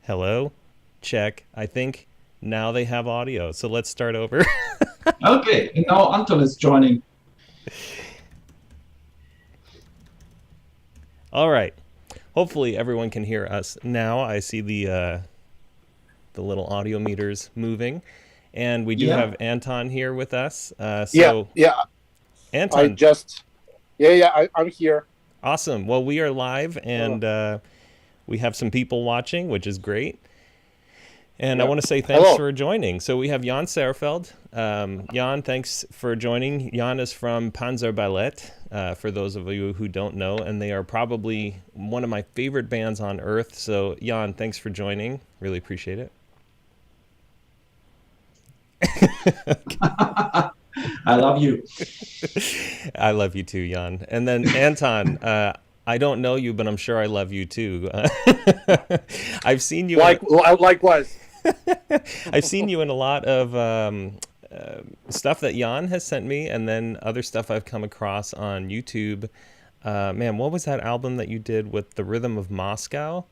Hello? Check. I think now they have audio. So let's start over. Okay, and now Anton is joining. All right. Hopefully everyone can hear us now. I see the little audio meters moving, and we do Yeah. have Anton here with us. Yeah, yeah. I Anton, just, I'm here. awesome. Well, we are live, Uh, and we have some people watching, which is great. And I yeah. want to say thanks Hello. for joining. So we have Jan Zehrfeld. Jan, thanks for joining. Jan is from Panzerballett, for those of you who don't know, and they are probably one of my favorite bands on earth. So Jan, thanks for joining. Really appreciate it. I love you. I love you too, Jan. And then Anton, I don't know you, but I'm sure I love you too. I've seen you. Likewise. I've seen you in a lot of stuff that Jan has sent me, and then other stuff I've come across on YouTube. Man, what was that album that you did with the Rhythm of Moscow?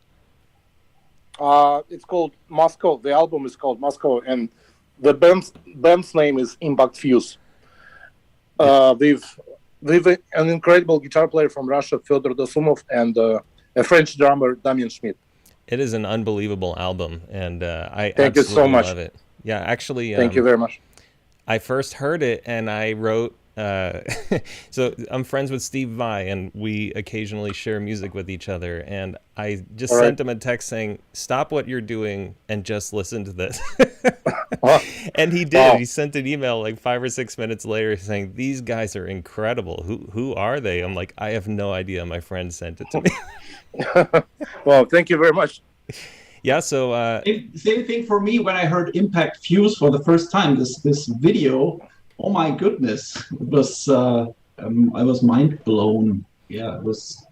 It's called Moscow. The album is called Moscow, and the band's name is Impact Fuse. We've an incredible guitar player from Russia, Fyodor Dosumov, and a French drummer, Damien Schmidt. It is an unbelievable album, and I Thank you absolutely so much. love it. Yeah, actually, Thank you very much. I first heard it and I wrote, so I'm friends with Steve Vai and we occasionally share music with each other. And I just All right. sent him a text saying, stop what you're doing and just listen to this. Wow. And he did. Wow. He sent an email like 5 or 6 minutes later saying, these guys are incredible. Who are they? I'm like, I have no idea. My friend sent it to me. Well, thank you very much. Yeah, so Same thing for me when I heard Impact Fuse for the first time. This video, oh my goodness, it was I was mind blown. Yeah, it was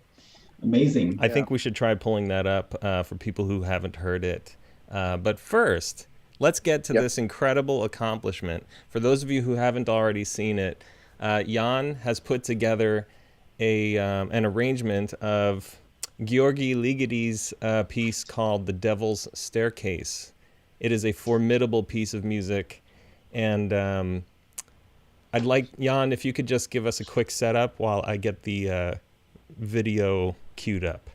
amazing. I think we should try pulling that up for people who haven't heard it. But first, let's get to this incredible accomplishment. For those of you who haven't already seen it, Jan has put together an arrangement of György Ligeti's piece called The Devil's Staircase. It is a formidable piece of music, and I'd like, Jan, if you could just give us a quick setup while I get the video queued up.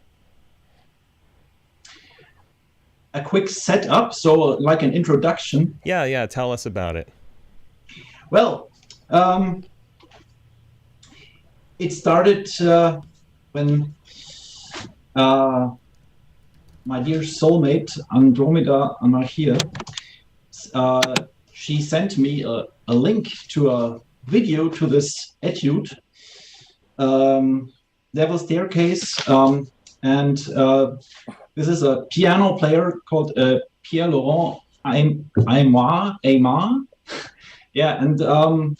A quick setup, so like an introduction. Yeah, tell us about it. Well, it started when my dear soulmate, Andromeda Anarchia, she sent me a link to a video to this etude, Devil's Staircase, and this is a piano player called Pierre-Laurent Aymar. Yeah, and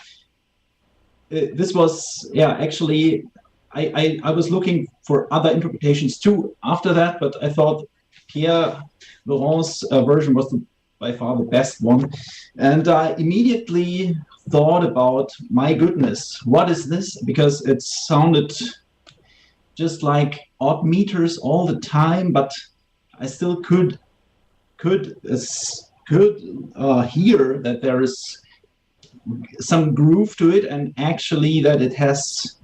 this was, actually, I was looking for other interpretations too after that, but I thought Pierre Laurent's version was by far the best one. And I immediately thought about, my goodness, what is this? Because it sounded just like odd meters all the time, but I still could hear that there is some groove to it, and actually that it has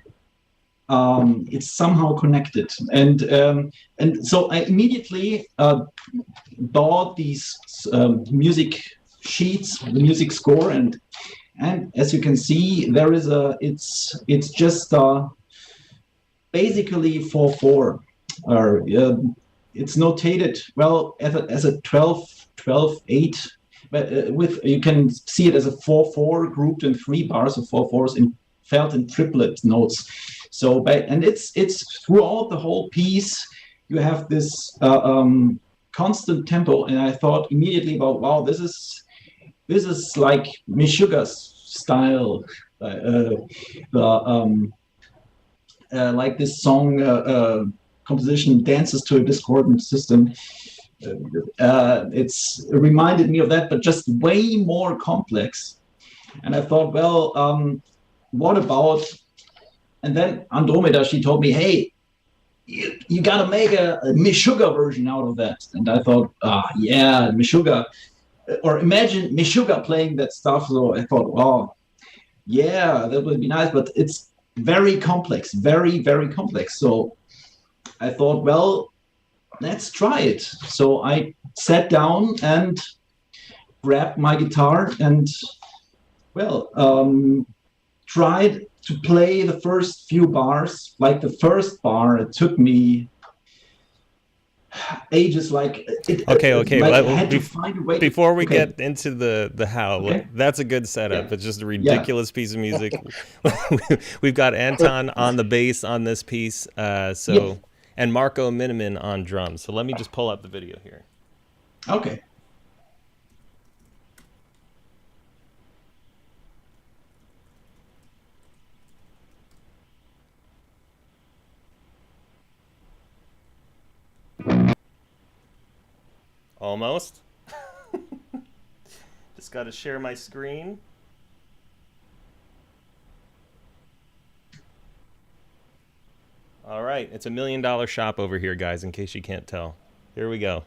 it's somehow connected, and so I immediately bought these music sheets, the music score, and as you can see, there is it's just basically 4/4, or it's notated well as a 12/8. But with, you can see it as a 4/4 grouped in 3 bars of 4/4s felt in triplet notes. So, and it's throughout the whole piece, you have this constant tempo, and I thought immediately about, wow, this is like Meshuggah's style, like this song composition, Dances to a Discordant System. It reminded me of that, but just way more complex. And I thought, well, what about? And then Andromeda, she told me, hey, you got to make a Meshuggah version out of that. And I thought, yeah, Meshuggah, or imagine Meshuggah playing that stuff. So I thought, well, yeah, that would be nice, but it's very complex, very, very complex. So I thought, well, let's try it. So I sat down and grabbed my guitar and, well, tried to play the first few bars. Like the first bar, it took me ages. Like okay. like I had to find a way. Before we get into the how, that's a good setup. It's just a ridiculous piece of music. We've got Anton on the bass on this piece, and Marco Minnemann on drums. So let me just pull up the video here. Okay. Almost. Just got to share my screen. All right, it's $1 million shop over here, guys, in case you can't tell. Here we go.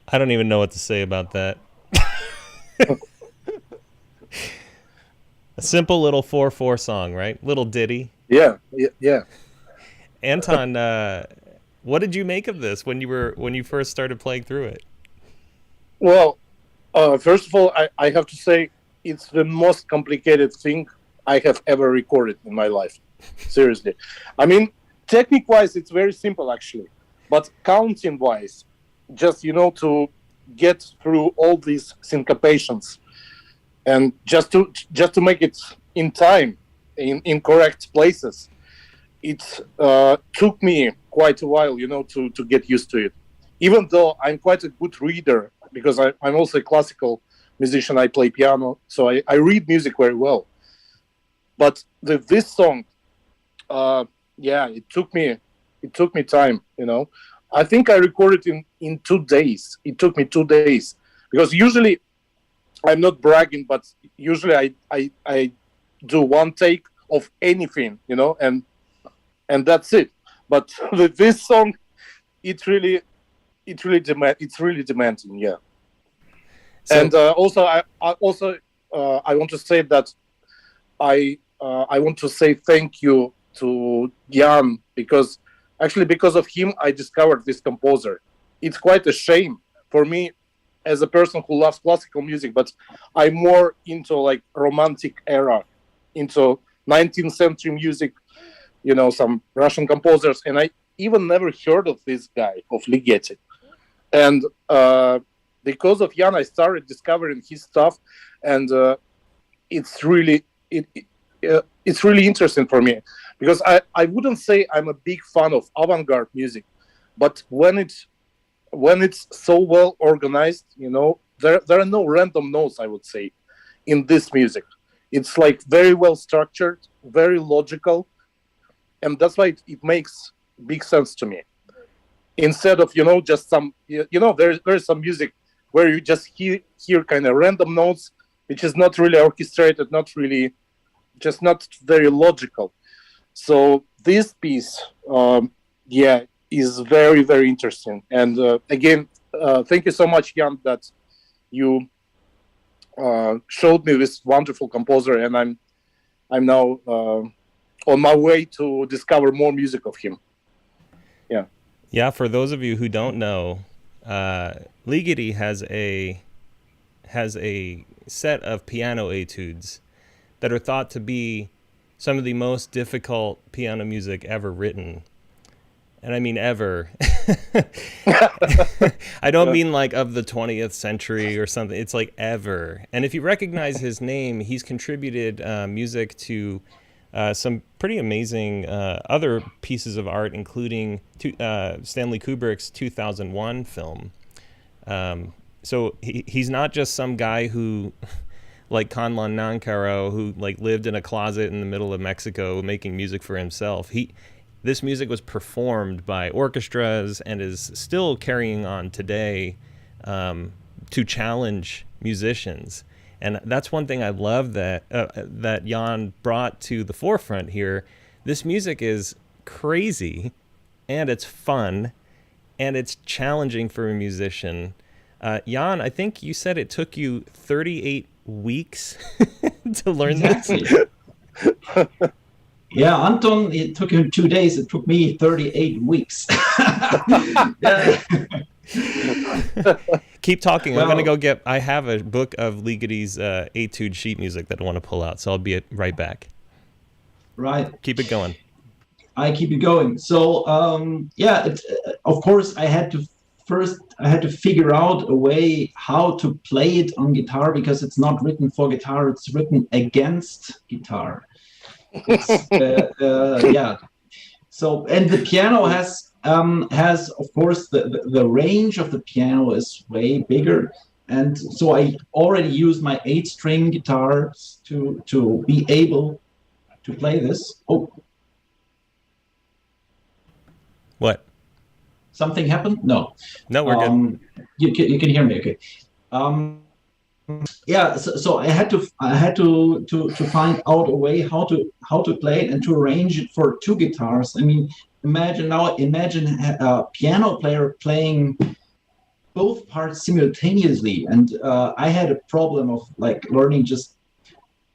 I don't even know what to say about that. A simple little 4/4 song, right? Little ditty. Yeah. Anton, what did you make of this when you first started playing through it? Well, first of all, I have to say it's the most complicated thing I have ever recorded in my life. Seriously. I mean, technique-wise, it's very simple, actually. But counting-wise, just, to get through all these syncopations and just to make it in time, in correct places, it took me quite a while, to get used to it. Even though I'm quite a good reader, because I'm also a classical musician, I play piano, so I read music very well. But this song, it took me time, I think I recorded in 2 days. It took me 2 days, because usually, I'm not bragging, but usually I do one take of anything, and that's it. But with this song, it's really demanding, yeah. So, and also, I want to say that I want to say thank you to Jan, because of him I discovered this composer. It's quite a shame for me as a person who loves classical music, but I'm more into like romantic era, into 19th century music, some Russian composers, and I even never heard of this guy, of Ligeti. And because of Jan, I started discovering his stuff, and it's really interesting for me, because I wouldn't say I'm a big fan of avant-garde music, but when it's so well organized, there are no random notes, I would say, in this music. It's like very well structured, very logical, and that's why it makes big sense to me. Instead of just some there's some music where you just hear kind of random notes, which is not really orchestrated, not very logical. So this piece, is very, very interesting. And again, thank you so much, Jan, that you showed me this wonderful composer, and I'm now on my way to discover more music of him. Yeah. Yeah, for those of you who don't know, Ligeti has a set of piano etudes that are thought to be some of the most difficult piano music ever written. And I mean ever. I don't mean like of the 20th century or something. It's like ever. And if you recognize his name, he's contributed music to some pretty amazing other pieces of art, including Stanley Kubrick's 2001 film. So he's not just some guy who, like Conlon Nankaro, who like lived in a closet in the middle of Mexico making music for himself. This music was performed by orchestras and is still carrying on today to challenge musicians. And that's one thing I love that Jan brought to the forefront here. This music is crazy, and it's fun, and it's challenging for a musician. Jan, I think you said it took you 38 weeks to learn this. Yeah, Anton, it took him 2 days. It took me 38 weeks. Keep talking. Well, I'm going to go get... I have a book of Ligeti's etude sheet music that I want to pull out, so I'll be right back. Right. Keep it going. I keep it going. So, of course, I had to figure out a way how to play it on guitar, because it's not written for guitar. It's written against guitar. So, and the piano has of course the range of the piano is way bigger, and so I already used my 8-string guitars to be able to play this. Oh, what? Something happened? No, we're good. You can hear me, okay? So I had to find out a way how to play it and to arrange it for 2 guitars. I mean, imagine a piano player playing both parts simultaneously, and I had a problem of like learning just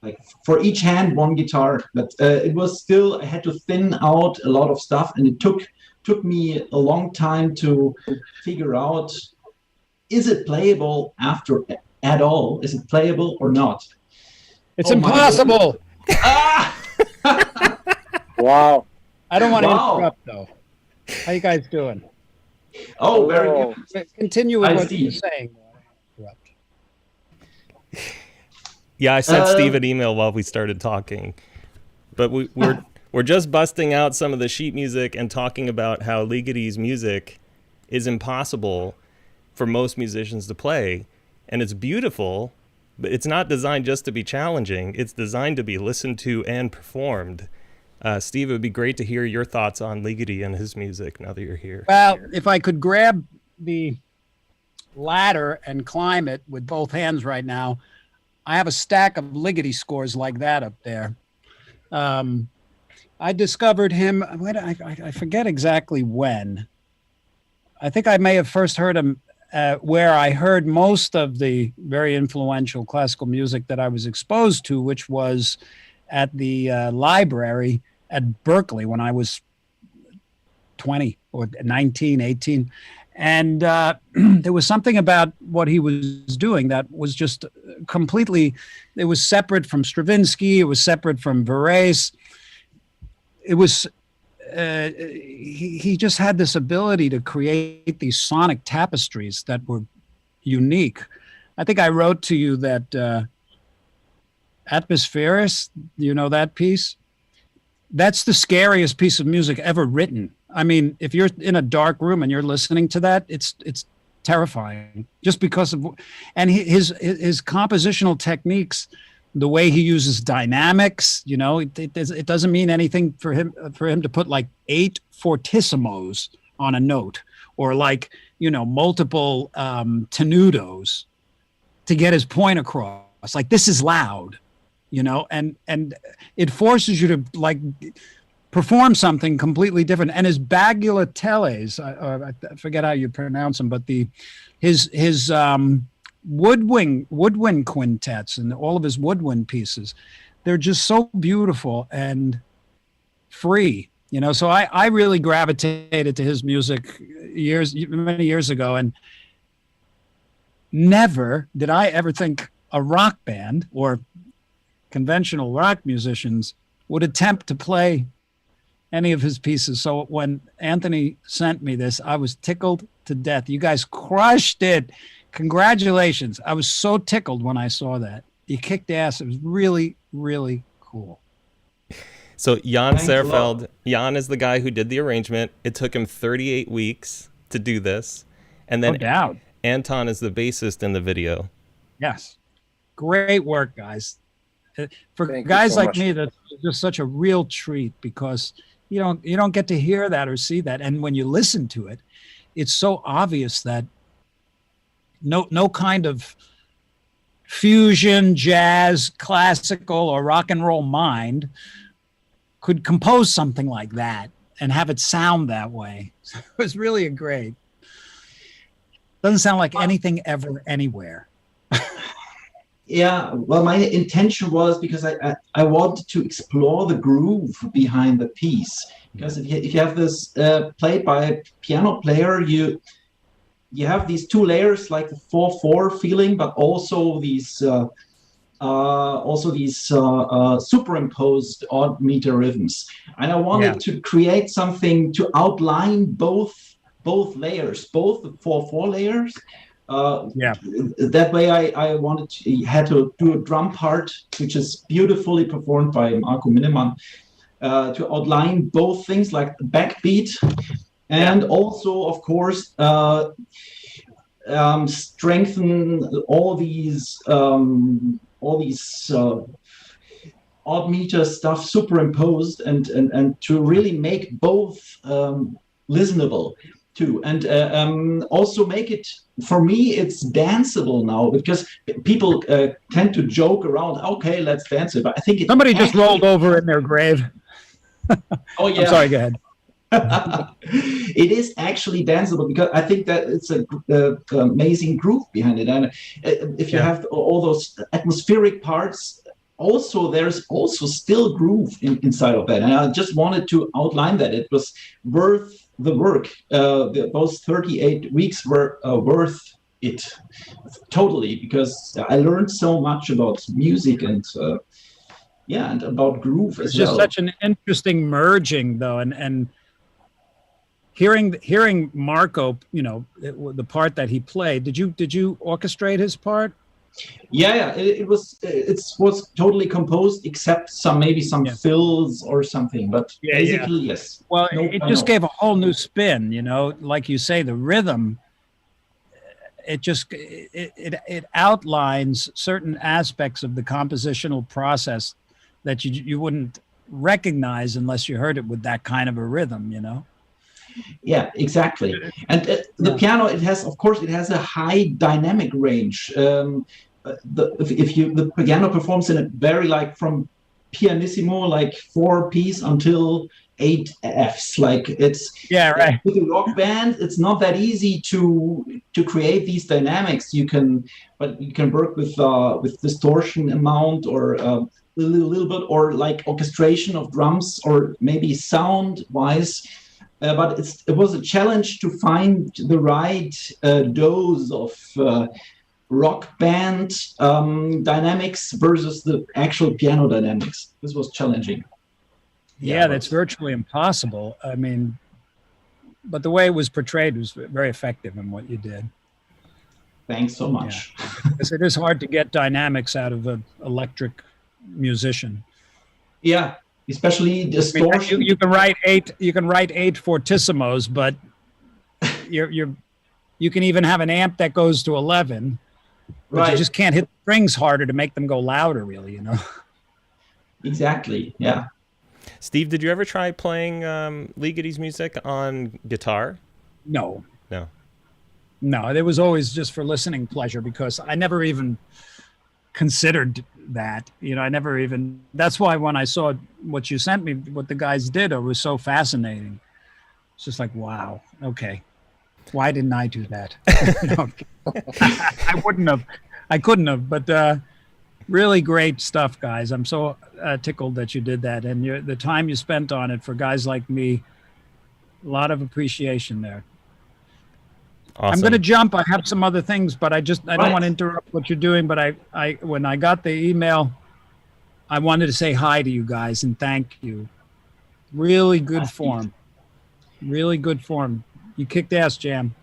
like for each hand one guitar, but it was still, I had to thin out a lot of stuff, and it took me a long time to figure out, is it playable after at all? Is it playable or not? It's impossible. Ah! Wow. I don't want to interrupt though. How you guys doing? Oh, very good. Continue with what you're saying. Yeah, I sent Steve an email while we started talking, but we're just busting out some of the sheet music and talking about how Ligeti's music is impossible for most musicians to play, and it's beautiful, but it's not designed just to be challenging. It's designed to be listened to and performed. Steve, it would be great to hear your thoughts on Ligeti and his music now that you're here. Well, if I could grab the ladder and climb it with both hands right now, I have a stack of Ligeti scores like that up there. I discovered him, I forget exactly when. I think I may have first heard him where I heard most of the very influential classical music that I was exposed to, which was at the library at Berkeley when I was 20 or 19, 18. And there was something about what he was doing that was just completely, it was separate from Stravinsky, it was separate from Varese. It was, he just had this ability to create these sonic tapestries that were unique. I think I wrote to you that Atmospherics, you know that piece? That's the scariest piece of music ever written. I mean, if you're in a dark room and you're listening to that, it's terrifying just because of, and his compositional techniques, the way he uses dynamics, you know, it doesn't mean anything for him to put like 8 fortissimos on a note or like, you know, multiple tenutos to get his point across. Like, this is loud, you know, and it forces you to like perform something completely different. And his bagatelles, I forget how you pronounce them, but his woodwind quintets and all of his woodwind pieces, they're just so beautiful and free, you know. So I really gravitated to his music many years ago, and never did I ever think a rock band or conventional rock musicians would attempt to play any of his pieces. So when Anthony sent me this, I was tickled to death. You guys crushed it. Congratulations. I was so tickled when I saw that. You kicked ass. It was really, really cool. So Jan Zehrfeld, Jan is the guy who did the arrangement. It took him 38 weeks to do this. And then Anton is the bassist in the video. Yes. Great work, guys. For guys like me, that's just such a real treat because you don't get to hear that or see that. And when you listen to it, it's so obvious that no kind of fusion, jazz, classical, or rock and roll mind could compose something like that and have it sound that way. So it was really great. Doesn't sound like anything ever anywhere. Yeah, well, my intention was because I wanted to explore the groove behind the piece. Because if you have this played by a piano player, you have these 2 layers, like the 4/4 feeling, but also these superimposed odd meter rhythms. And I wanted to create something to outline both layers, both the 4/4 layers. That way I had to do a drum part, which is beautifully performed by Marco Minnemann, to outline both things like the backbeat and also, of course, strengthen all these odd meter stuff superimposed and to really make both listenable too, and also make it, for me, it's danceable now, because people tend to joke around, okay, let's dance it, but I think somebody just rolled over in their grave. Oh yeah, I'm sorry, go ahead. It is actually danceable because I think that it's a amazing groove behind it, and if you have all those atmospheric parts, also there's also still groove inside of that. And I just wanted to outline that it was worth the work. Those 38 weeks were worth it totally, because I learned so much about music and and about groove as well. It's just such an interesting merging, though, and hearing Marco, the part that he played. Did you orchestrate his part? Yeah, it was totally composed, except maybe some fills or something. But basically, yes. Well, it just gave a whole new spin. Like you say, the rhythm. It outlines certain aspects of the compositional process that you wouldn't recognize unless you heard it with that kind of a rhythm. Yeah, exactly. And the piano, it has a high dynamic range. The piano performs in a very from pianissimo, 4-piece until 8 Fs. It's with a rock band, it's not that easy to create these dynamics. But you can work with distortion amount or a little bit, or orchestration of drums, or maybe sound wise. But it was a challenge to find the right dose of rock band dynamics versus the actual piano dynamics. This was challenging. Yeah, that's virtually impossible. I mean, but the way it was portrayed was very effective in what you did. Thanks so much. Because it is hard to get dynamics out of an electric musician. Yeah. Especially distortion. You can write eight fortissimos, but you can even have an amp that goes to 11, but you just can't hit the strings harder to make them go louder, really. Exactly. Yeah. Steve, did you ever try playing Ligeti's music on guitar? No. It was always just for listening pleasure, because I never even considered that. I never even. That's why when I saw what you sent me, what the guys did, it was so fascinating. It's just like, wow, okay, why didn't I do that? I wouldn't have. I couldn't have. But really great stuff, guys. I'm so tickled that you did that, and the time you spent on it for guys like me. A lot of appreciation there. Awesome. I'm going to jump. I have some other things, but I don't want to interrupt what you're doing. But when I got the email, I wanted to say hi to you guys and thank you. Really good form. Really good form. You kicked ass, Jam.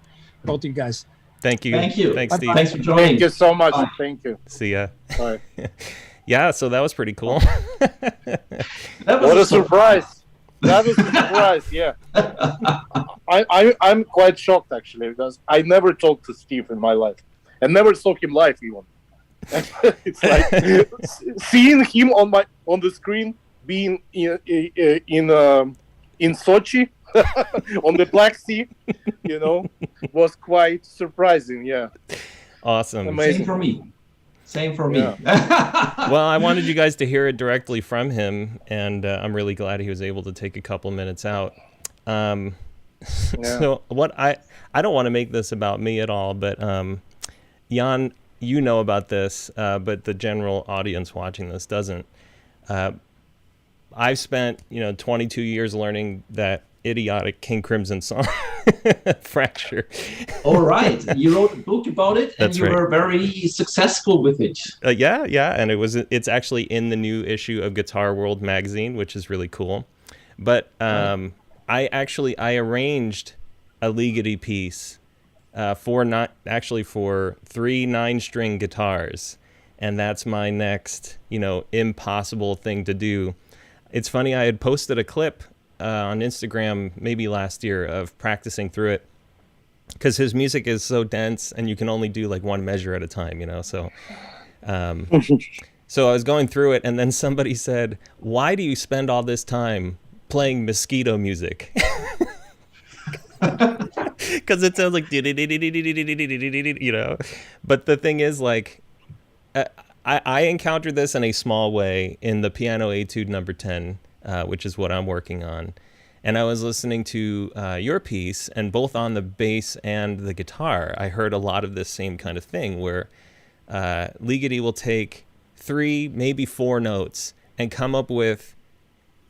Both of you guys. Thank you. Thank you. Thanks, Steve. Thanks for joining. Thank you so much. Bye. Thank you. See ya. Bye. Yeah, so that was pretty cool. What a surprise. That was a surprise, yeah. I'm quite shocked, actually, because I never talked to Steve in my life. I never saw him live, even. It's like seeing him on the screen, being in Sochi, on the Black Sea, was quite surprising, yeah. Awesome. Amazing. Same for me. Well, I wanted you guys to hear it directly from him, and I'm really glad he was able to take a couple minutes out. So what I don't want to make this about me at all, but Jan, you know about this, but the general audience watching this doesn't. I've spent 22 years learning that idiotic King Crimson song, Fracture. All right, you wrote a book about it, and you were very successful with it. Yeah, and it's actually in the new issue of Guitar World magazine, which is really cool. But I arranged a Ligeti piece for 3 9-string guitars, and that's my next impossible thing to do. It's funny, I had posted a clip on Instagram maybe last year of practicing through it, because his music is so dense and you can only do one measure at a time, so so I was going through it, and then somebody said, why do you spend all this time playing mosquito music? Because it sounds like but the thing is, I encountered this in a small way in the piano etude number 10, which is what I'm working on. And I was listening to your piece, and both on the bass and the guitar, I heard a lot of this same kind of thing where Ligeti will take 3, maybe 4 notes and come up with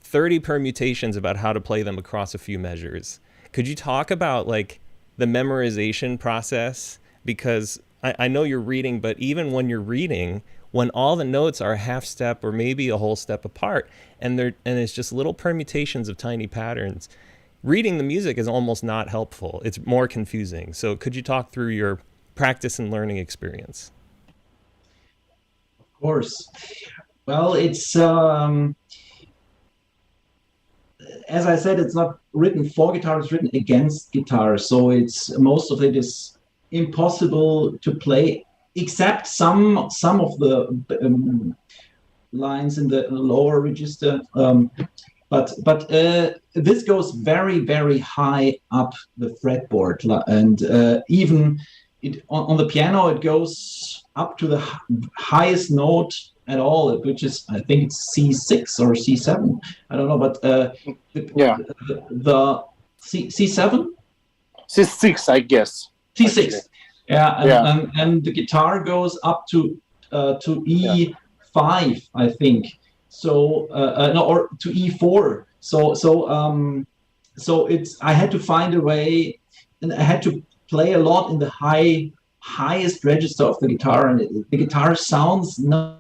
30 permutations about how to play them across a few measures. Could you talk about like the memorization process? Because I know you're reading, but even when you're reading, when all the notes are a half step or maybe a whole step apart, and it's just little permutations of tiny patterns, reading the music is almost not helpful. It's more confusing. So could you talk through your practice and learning experience? Of course. Well, it's as I said, it's not written for guitar, it's written against guitar. So it's most of it is impossible to play, except some of the lines in the lower register. But this goes very, very high up the fretboard, and even on the piano it goes up to the highest note at all, which is, I think it's C6 or C7. I don't know, but the C7? C6, I guess. C6. Yeah, and the guitar goes up to E5, I think. So no, or to E4. So it's, I had to find a way, and I had to play a lot in the highest register of the guitar, and the guitar sounds not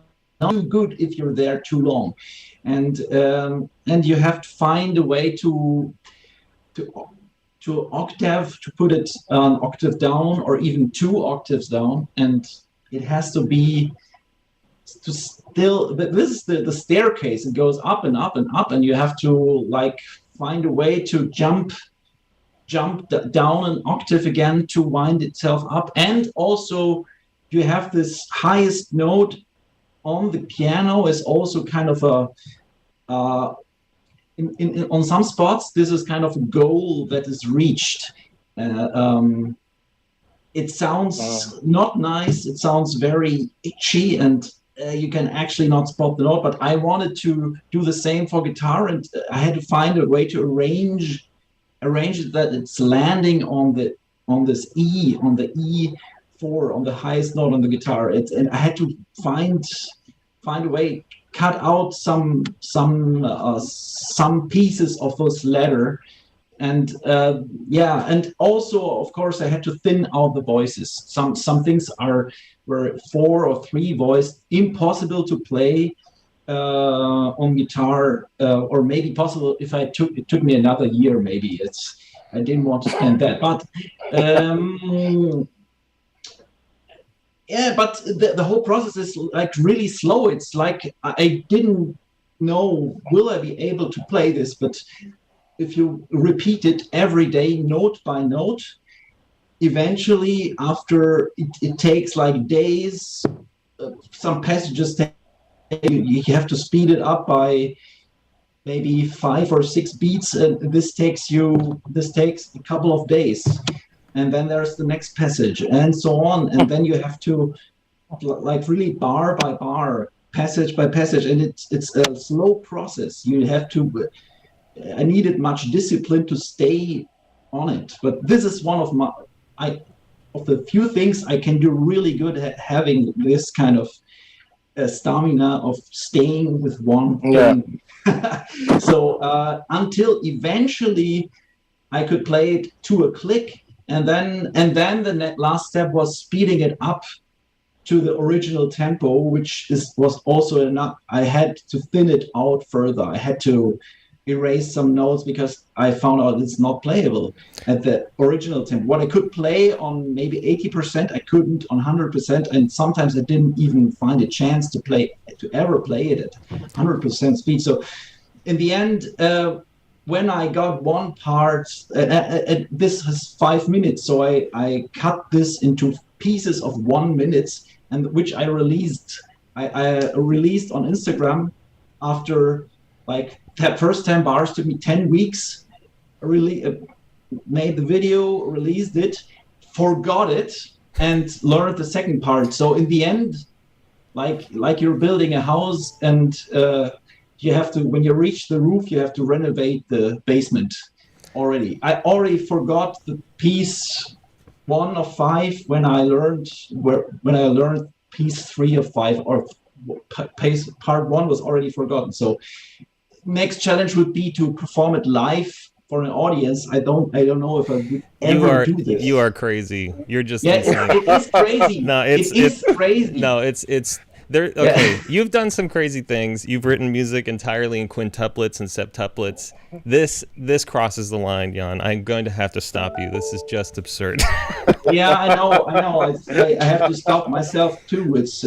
good if you're there too long, and you have to find a way to octave, to put it an octave down or even 2 octaves down, and it has to be to still, this is the staircase. It goes up and up and up, and you have to like find a way to jump down an octave again to wind itself up. And also you have this highest note on the piano is also kind of a on some spots this is kind of a goal that is reached. It sounds not nice, it sounds very itchy, and you can actually not spot the note, but I wanted to do the same for guitar, and I had to find a way to arrange it that it's landing on this E, on the E4, on the highest note on the guitar. And I had to find a way, cut out some pieces of those letter, and and also of course I had to thin out the voices. Some things were 4 or 3 voiced, impossible to play on guitar, or maybe possible if it took me another year, maybe. I didn't want to spend that, but but the whole process is like really slow. It's like I didn't know, will I be able to play this? But if you repeat it every day, note by note, eventually after it takes like days, some passages you have to speed it up by maybe 5 or 6 beats, and this takes a couple of days, and then there's the next passage and so on, and then you have to like really bar by bar, passage by passage, and it's a slow process. You have to, I needed much discipline to stay on it, but this is one of the few things I can do really good at, having this kind of stamina of staying with one thing. So until eventually I could play it to a click, and then the last step was speeding it up to the original tempo, which was also enough. I had to thin it out further. I had to erase some notes because I found out it's not playable at the original tempo. What I could play on maybe 80%, I couldn't on 100%, and sometimes I didn't even find a chance to ever play it at 100% speed. So in the end, when I got one part, this has 5 minutes, so I cut this into pieces of 1 minute, and which I released. I released on Instagram after like the first 10 bars took me 10 weeks. Really made the video, released it, forgot it, and learned the second part. So in the end, like you're building a house, and you have to, when you reach the roof, you have to renovate the basement already. I already forgot the piece 1 of 5 when I learned piece 3 of 5, or pace part 1 was already forgotten. So next challenge would be to perform it live for an audience. I don't know if I would ever do this. You are crazy. You're just insane. It is crazy. No, it's crazy. No, it's there. Okay, yeah. You've done some crazy things. You've written music entirely in quintuplets and septuplets. This crosses the line, Jan. I'm going to have to stop you. This is just absurd. Yeah, I know. I have to stop myself too. It's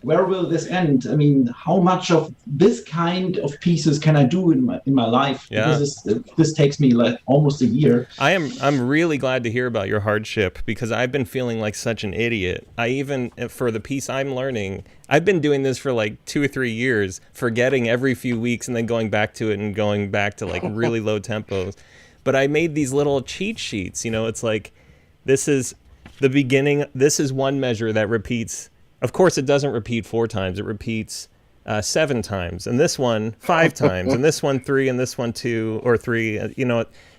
where will this end? I mean, how much of this kind of pieces can I do in my life? Yeah. Because this takes me like almost a year. I'm really glad to hear about your hardship, because I've been feeling like such an idiot. I even, for the piece I'm learning, I've been doing this for like 2 or 3 years, forgetting every few weeks and then going back to it and going back to like really low tempos. But I made these little cheat sheets. It's like, this is the beginning. This is one measure that repeats. Of course, it doesn't repeat 4 times. It repeats 7 times. And this one 5 times. And this one 3. And this one 2 or 3.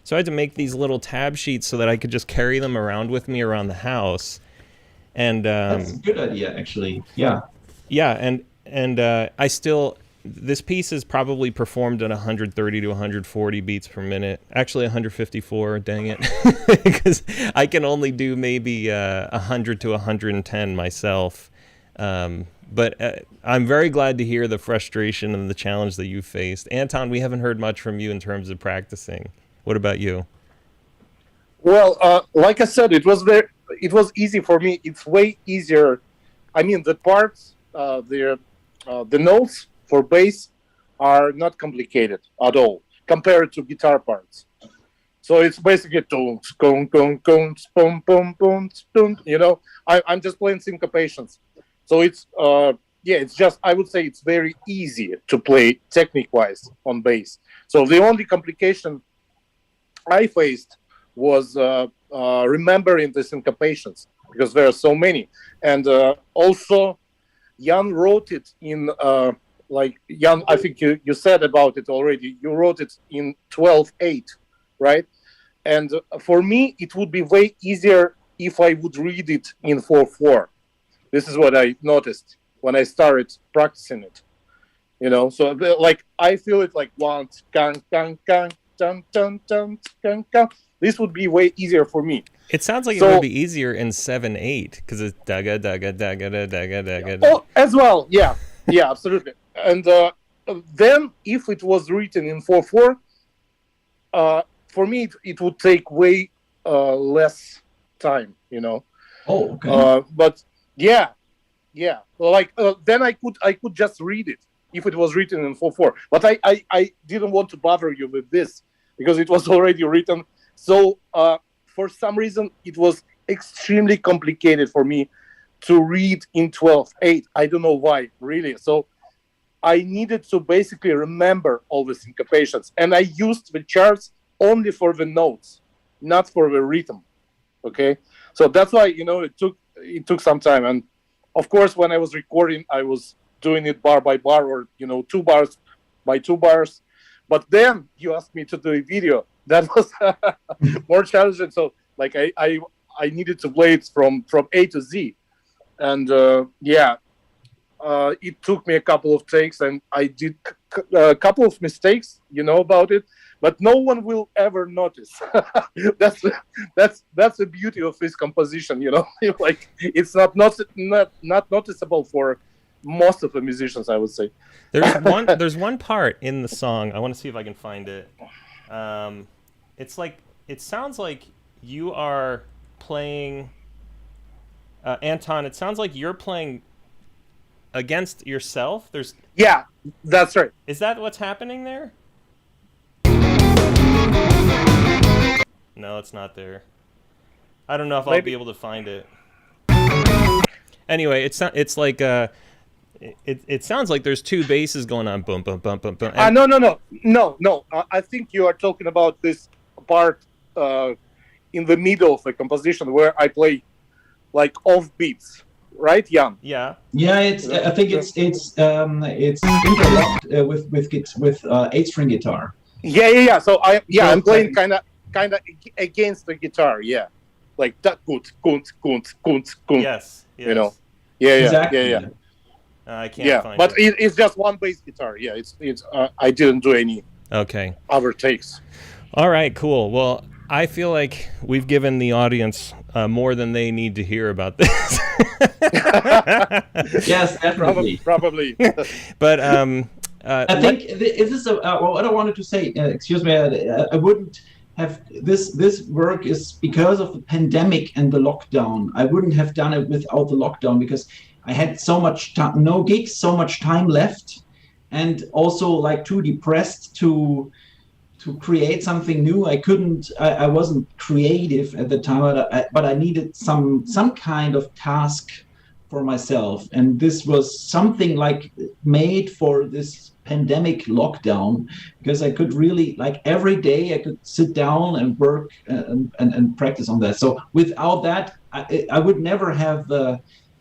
So I had to make these little tab sheets so that I could just carry them around with me around the house. And that's a good idea, actually. Yeah. Yeah, and I still, this piece is probably performed at 130 to 140 beats per minute. Actually, 154. Dang it, because I can only do maybe 100 to 110 myself. But I'm very glad to hear the frustration and the challenge that you faced. Anton, we haven't heard much from you in terms of practicing. What about you? Well, like I said, it was easy for me. It's way easier. I mean, the parts. The notes for bass are not complicated at all compared to guitar parts. So it's basically boom, boom, boom, boom, boom, boom. I'm just playing syncopations. So it's it's just, I would say it's very easy to play technique-wise on bass. So the only complication I faced was remembering the syncopations, because there are so many, and also. Jan wrote it in, Jan, I think you said about it already. You wrote it in 12/8, right? And for me, it would be way easier if I would read it in 4/4. This is what I noticed when I started practicing it. So like I feel it like one, gang, gang, gang, dun, dun, dun, gang, gang. This would be way easier for me. It sounds like it would be easier in 7/8, because it's daga daga daga daga daga. Oh, as well, yeah, absolutely. And then if it was written in 4/4, for me it would take way less time, Oh, okay. But yeah. Like then I could just read it if it was written in 4/4. But I didn't want to bother you with this because it was already written. So. For some reason, it was extremely complicated for me to read in 12/8. I don't know why, really. So I needed to basically remember all the syncopations. And I used the charts only for the notes, not for the rhythm. Okay? So that's why, it took some time. And of course, when I was recording, I was doing it bar by bar, or, 2 bars by 2 bars. But then you asked me to do a video. That was more challenging. So, like, I needed to play it from A to Z, and it took me a couple of takes, and I did a couple of mistakes, about it, but no one will ever notice. that's the beauty of this composition, like it's not noticeable for most of the musicians, I would say. There's one part in the song. I want to see if I can find it. It sounds like you are playing, Anton. It sounds like you're playing against yourself. Yeah, that's right. Is that what's happening there? No, it's not there. I don't know if I'll be able to find it. Anyway, it's like it sounds like there's 2 basses going on, boom, boom, boom, boom, boom. No. I think you are talking about this part in the middle of the composition where I play like off beats, right, Jan? Yeah. Yeah, I think it's interlocked with 8-string guitar. Yeah. So So I'm playing kind of against the guitar. Yeah, like that. Kunt. Yes. You know. Yes. exactly. I can't Yeah, find but it. it's just one bass guitar. Yeah, it's I didn't do any Okay. other takes. All right. Cool. Well, I feel like we've given the audience more than they need to hear about this. Yes, definitely. Probably. But I think this is what I wanted to say. Excuse me, I wouldn't have this work is because of the pandemic and the lockdown. I wouldn't have done it without the lockdown because I had so much time, no gigs, so much time left, and also like too depressed to create something new. I wasn't creative at the time, but I needed some kind of task for myself, and this was something like made for this pandemic lockdown, because I could really, like, every day I could sit down and work and practice on that. So without that, I would never have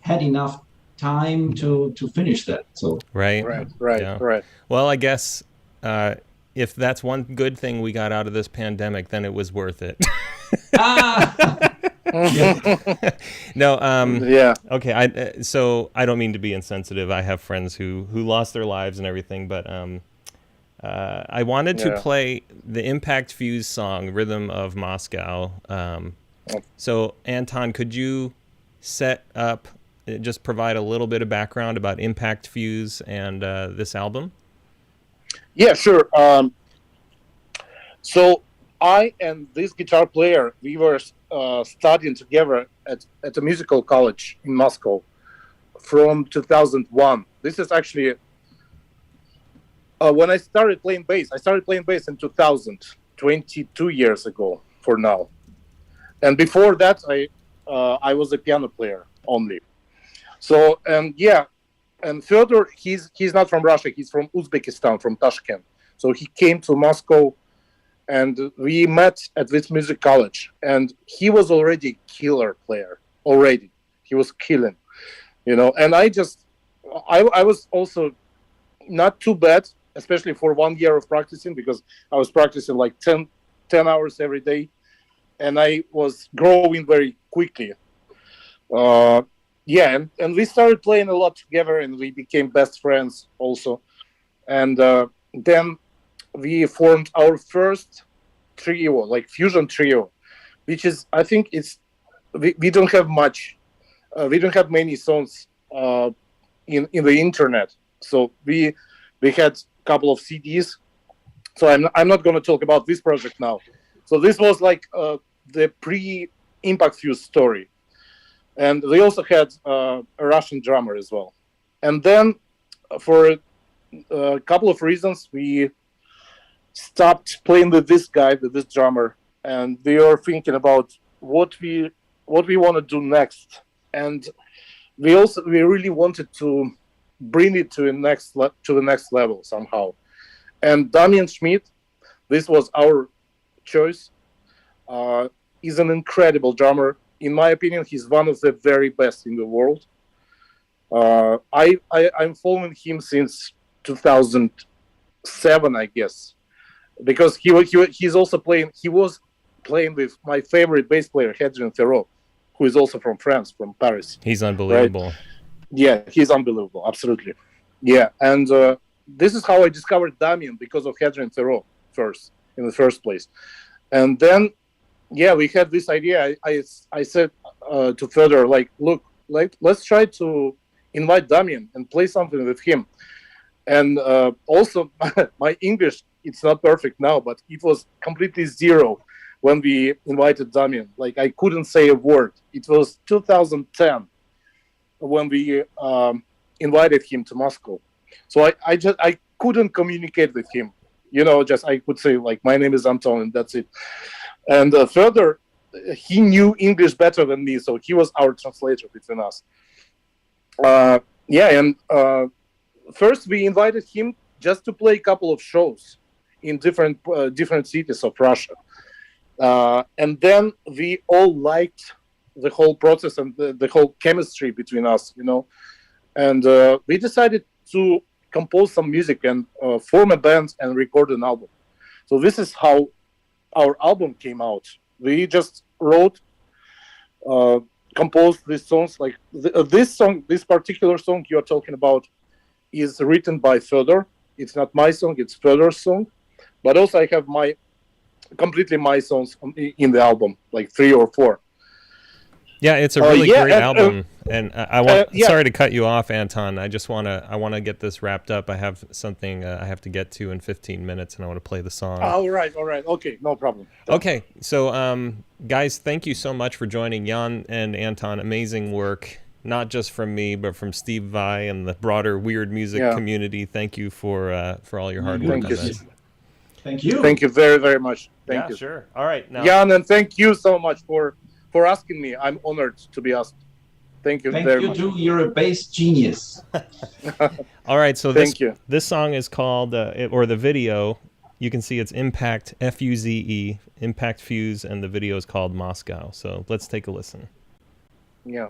had enough time to finish that. So right. Right. Well, I guess if that's one good thing we got out of this pandemic, then it was worth it. No. Yeah. Okay. So I don't mean to be insensitive. I have friends who lost their lives and everything, but I wanted to play the Impact Fuse song, "Rhythm of Moscow." So Anton, could you set up, just provide a little bit of background about Impact Fuse and this album? Yeah, sure. So I and this guitar player, we were studying together at a musical college in Moscow from 2001. This is actually when I started playing bass. I started playing bass in 2000, 22 years ago for now. And before that, I was a piano player only. So, and Fyodor, he's not from Russia. He's from Uzbekistan, from Tashkent. So he came to Moscow, and we met at this music college. And he was already a killer player. Already, he was killing, And I was also not too bad, especially for 1 year of practicing, because I was practicing like 10 hours every day, and I was growing very quickly. And we started playing a lot together, and we became best friends also. And then we formed our first trio, like fusion trio, which is, I think we don't have much, we don't have many songs in the internet. So we had a couple of CDs. So I'm not going to talk about this project now. So this was like the pre-Impact Fuse story. And we also had a Russian drummer as well. And then for a couple of reasons, we stopped playing with this guy, with this drummer, and we were thinking about what we want to do next. And we really wanted to bring it to the next level somehow. And Damian Schmidt, this was our choice. He's an incredible drummer. In my opinion, he's one of the very best in the world. I'm following him since 2007, I guess, because he's also playing. He was playing with my favorite bass player, Hadrien Theroux, who is also from France, from Paris. He's unbelievable. Right? Yeah, he's unbelievable. Absolutely. Yeah, and this is how I discovered Damian, because of Hadrien Theroux in the first place, and then. Yeah, we had this idea. I said to Fyodor, look, let's try to invite Damian and play something with him. And also, my English, it's not perfect now, but it was completely zero when we invited Damian. Like, I couldn't say a word. It was 2010 when we invited him to Moscow. So I couldn't communicate with him. I could say, my name is Anton, and that's it. And further, he knew English better than me, so he was our translator between us. First we invited him just to play a couple of shows in different cities of Russia, and then we all liked the whole process and the whole chemistry between us, you know. And we decided to compose some music and form a band and record an album. So this is how our album came out. We just wrote, composed these songs. Like this particular song you're talking about is written by Fedor. It's not my song, it's Fedor's song. But also I have completely my songs in the album, like 3 or 4. Yeah, it's a really great album, and I want. Sorry to cut you off, Anton. I want to get this wrapped up. I have something I have to get to in 15 minutes, and I want to play the song. All right, okay, no problem. Okay, so guys, thank you so much for joining Jan and Anton. Amazing work, not just from me, but from Steve Vai and the broader weird music community. Thank you for all your hard work on this. Thank you. Thank you very, very much. Thank you. Sure. All right, now, Jan, and thank you so much for asking me. I'm honored to be asked. Thank you very much. Thank you, you're a bass genius. All right, so this song is called, or the video, you can see it's Impact, F-U-Z-E, Impact Fuse, and the video is called Moscow. So let's take a listen. Yeah.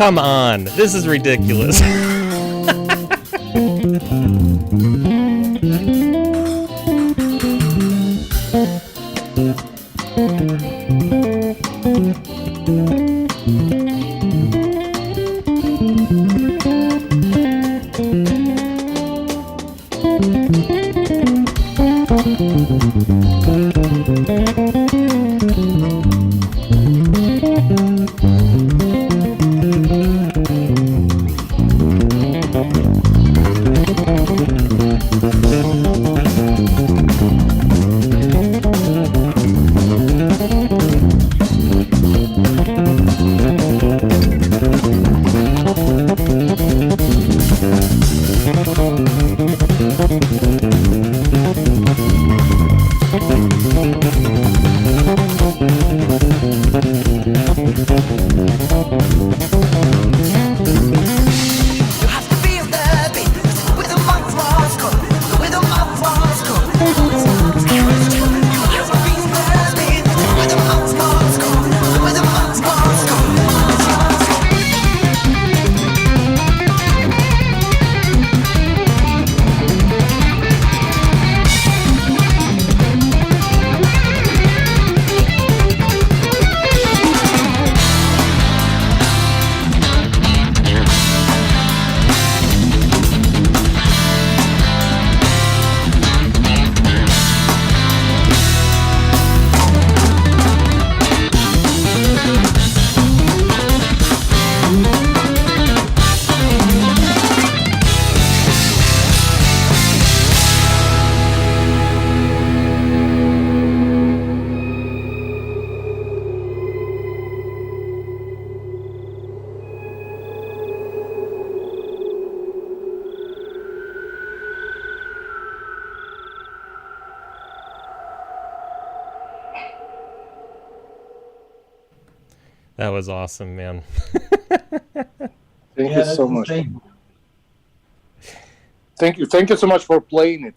Come on, this is ridiculous. That was awesome, man. Thank you so much. Thank you so much for playing it.